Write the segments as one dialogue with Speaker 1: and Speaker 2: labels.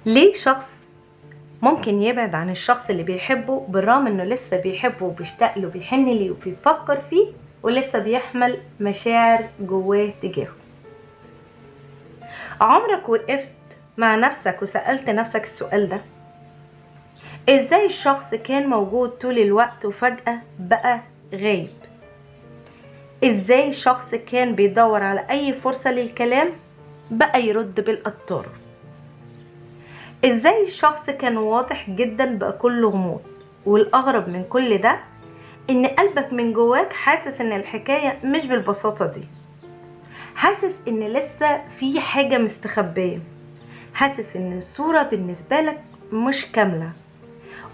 Speaker 1: ليه شخص ممكن يبعد عن الشخص اللي بيحبه بالرغم انه لسه بيحبه وبيشتاق له وبيحن ليه وبيفكر فيه ولسه بيحمل مشاعر جواه تجاهه؟ عمرك وقفت مع نفسك وسألت نفسك السؤال ده؟ ازاي الشخص كان موجود طول الوقت وفجأة بقى غايب؟ ازاي شخص كان بيدور على اي فرصة للكلام بقى يرد بالقطارة؟ ازاي الشخص كان واضح جدا بقى كله غموض؟ والاغرب من كل ده ان قلبك من جواك حاسس ان الحكاية مش بالبساطة دي، حاسس ان لسه في حاجة مستخبية، حاسس ان الصورة بالنسبة لك مش كاملة.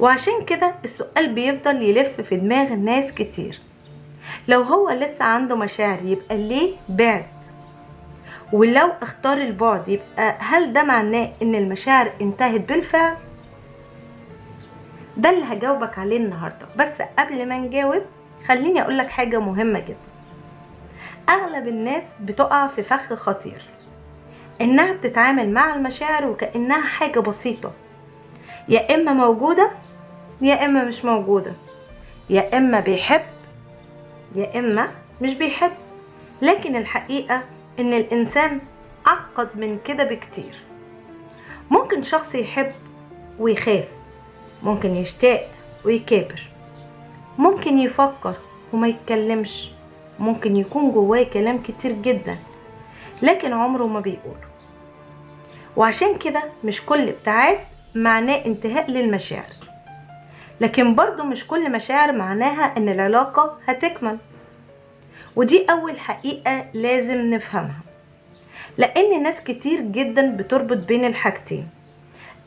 Speaker 1: وعشان كده السؤال بيفضل يلف في دماغ الناس كتير، لو هو لسه عنده مشاعر يبقى ليه بعد؟ ولو اختار البعد يبقى هل ده معناه ان المشاعر انتهت بالفعل؟ ده اللي هجاوبك عليه النهاردة. بس قبل ما نجاوب خليني اقولك حاجة مهمة جدا. اغلب الناس بتقع في فخ خطير، انها بتتعامل مع المشاعر وكأنها حاجة بسيطة، يا اما موجودة يا اما مش موجودة، يا اما بيحب يا اما مش بيحب. لكن الحقيقة ان الانسان اعقد من كده بكتير. ممكن شخص يحب ويخاف، ممكن يشتاق ويكابر، ممكن يفكر وما يتكلمش، ممكن يكون جواه كلام كتير جدا لكن عمره ما بيقوله. وعشان كده مش كل ابتعاد معناه انتهاء للمشاعر، لكن برضو مش كل مشاعر معناها ان العلاقة هتكمل. ودي اول حقيقة لازم نفهمها، لان ناس كتير جدا بتربط بين الحاجتين.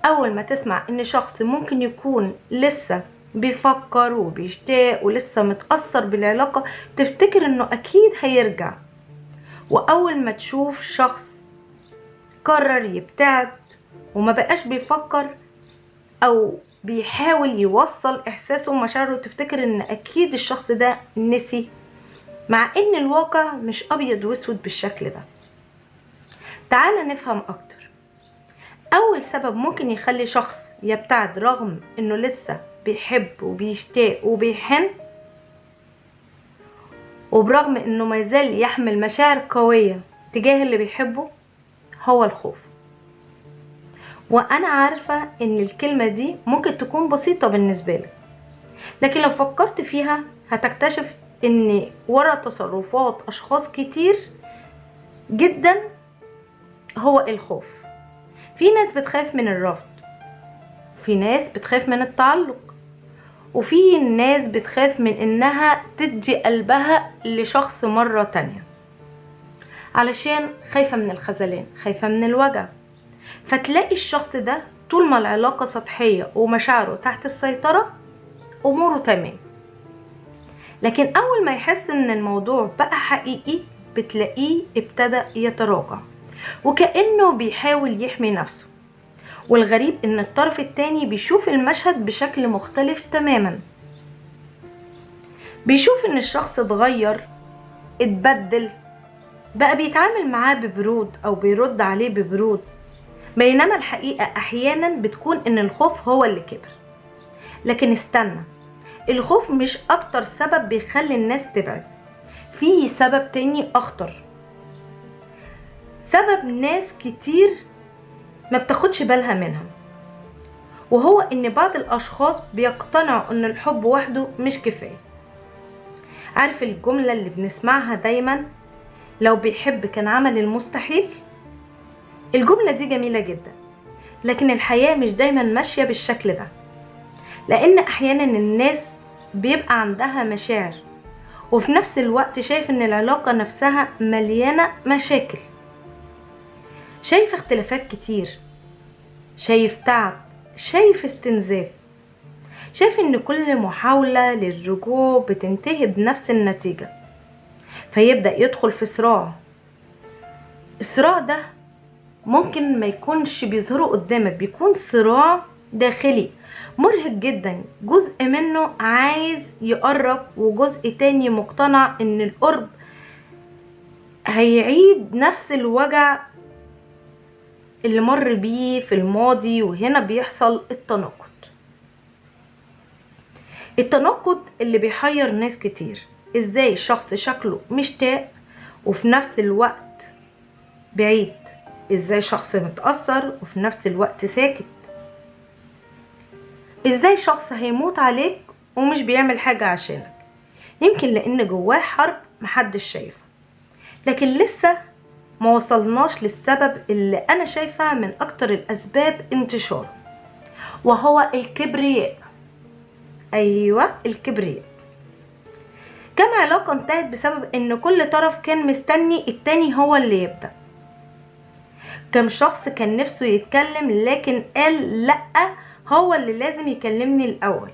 Speaker 1: اول ما تسمع ان شخص ممكن يكون لسه بيفكر وبيشتاق ولسه متأثر بالعلاقة تفتكر انه اكيد هيرجع. واول ما تشوف شخص قرر يبتعد وما بقاش بيفكر او بيحاول يوصل احساسه ومشاعره تفتكر ان اكيد الشخص ده نسي، مع ان الواقع مش ابيض واسود بالشكل ده. تعال نفهم اكتر. اول سبب ممكن يخلي شخص يبتعد رغم انه لسه بيحب وبيشتاق وبيحن، وبرغم انه ما يزال يحمل مشاعر قوية تجاه اللي بيحبه، هو الخوف. وانا عارفة ان الكلمة دي ممكن تكون بسيطة بالنسبة لك، لكن لو فكرت فيها هتكتشف ان ورا تصرفات اشخاص كتير جدا هو الخوف. في ناس بتخاف من الرفض، في ناس بتخاف من التعلق، وفي ناس بتخاف من انها تدي قلبها لشخص مرة تانية علشان خايفة من الخذلان، خايفة من الوجع. فتلاقي الشخص ده طول ما العلاقة سطحية ومشاعره تحت السيطرة اموره تمام، لكن اول ما يحس ان الموضوع بقى حقيقي بتلاقيه ابتدى يتراجع وكأنه بيحاول يحمي نفسه. والغريب ان الطرف التاني بيشوف المشهد بشكل مختلف تماما، بيشوف ان الشخص اتغير، اتبدل، بقى بيتعامل معاه ببرود او بيرد عليه ببرود، بينما الحقيقة احيانا بتكون ان الخوف هو اللي كبر. لكن استنى، الخوف مش اكتر سبب بيخلي الناس تبعد، في سبب تاني اخطر، سبب ناس كتير ما بتاخدش بالها منها، وهو ان بعض الاشخاص بيقتنعوا ان الحب وحده مش كفاية. عارف الجملة اللي بنسمعها دايما، لو بيحب كان عمل المستحيل؟ الجملة دي جميلة جدا، لكن الحياة مش دايما ماشية بالشكل ده، لان احيانا الناس بيبقى عندها مشاعر وفي نفس الوقت شايف ان العلاقة نفسها مليانة مشاكل، شايف اختلافات كتير، شايف تعب، شايف استنزاف، شايف ان كل محاولة للرجوع بتنتهي بنفس النتيجة، فيبدأ يدخل في صراع. الصراع ده ممكن ما يكونش بيظهره قدامك، بيكون صراع داخلي مرهق جدا. جزء منه عايز يقرب وجزء تاني مقتنع ان القرب هيعيد نفس الوجع اللي مر بيه في الماضي، وهنا بيحصل التناقض اللي بيحير ناس كتير. ازاي شخص شكله مشتاق وفي نفس الوقت بعيد؟ ازاي شخص متأثر وفي نفس الوقت ساكت؟ ازاي شخص هيموت عليك ومش بيعمل حاجة عشانك؟ يمكن لان جواه حرب محدش شايفه. لكن لسه ما وصلناش للسبب اللي انا شايفه من اكتر الاسباب انتشاره، وهو الكبرياء. ايوه، الكبرياء. كم علاقة انتهت بسبب ان كل طرف كان مستني التاني هو اللي يبدأ. كم شخص كان نفسه يتكلم لكن قال لأ، هو اللي لازم يكلمني الأول.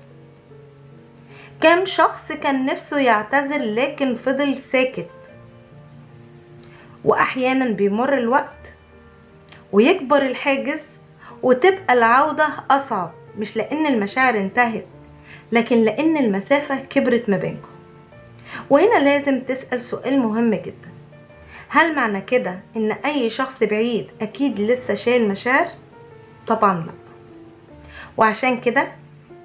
Speaker 1: كم شخص كان نفسه يعتذر لكن فضل ساكت. وأحيانا بيمر الوقت ويكبر الحاجز وتبقى العودة أصعب، مش لأن المشاعر انتهت، لكن لأن المسافة كبرت ما بينكم. وهنا لازم تسأل سؤال مهم جدا: هل معنى كده ان اي شخص بعيد اكيد لسه شايل مشاعر؟ طبعا لا. وعشان كده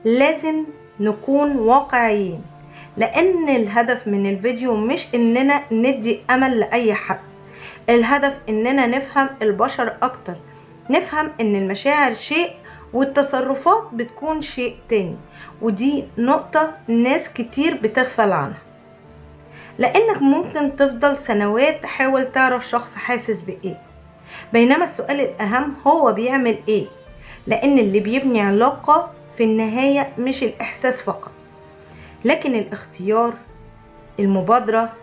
Speaker 1: لازم نكون واقعيين، لان الهدف من الفيديو مش اننا ندي امل لاي حد. الهدف اننا نفهم البشر اكتر، نفهم ان المشاعر شيء والتصرفات بتكون شيء تاني، ودي نقطة ناس كتير بتغفل عنها. لانك ممكن تفضل سنوات تحاول تعرف شخص حاسس بايه، بينما السؤال الاهم هو بيعمل ايه. لان اللي بيبني علاقة في النهاية مش الاحساس فقط، لكن الاختيار، المبادرة،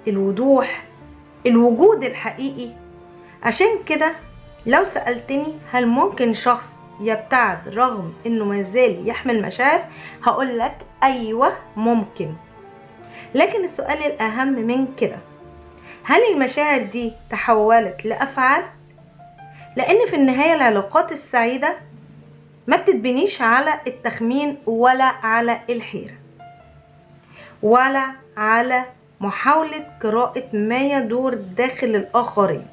Speaker 1: الوضوح، الوجود الحقيقي. عشان كده لو سألتني هل ممكن شخص يبتعد رغم انه مازال يحمل مشاعر، هقولك ايوه ممكن. لكن السؤال الأهم من كده: هل المشاعر دي تحولت لأفعال؟ لأن في النهاية العلاقات السعيدة ما بتتبنيش على التخمين، ولا على الحيرة، ولا على محاولة قراءة ما يدور داخل الآخرين.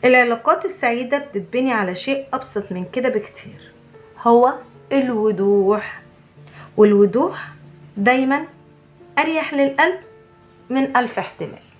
Speaker 1: العلاقات السعيدة بتتبني على شيء أبسط من كده بكتير، هو الوضوح. والوضوح دايما أريح للقلب من 1000 احتمال.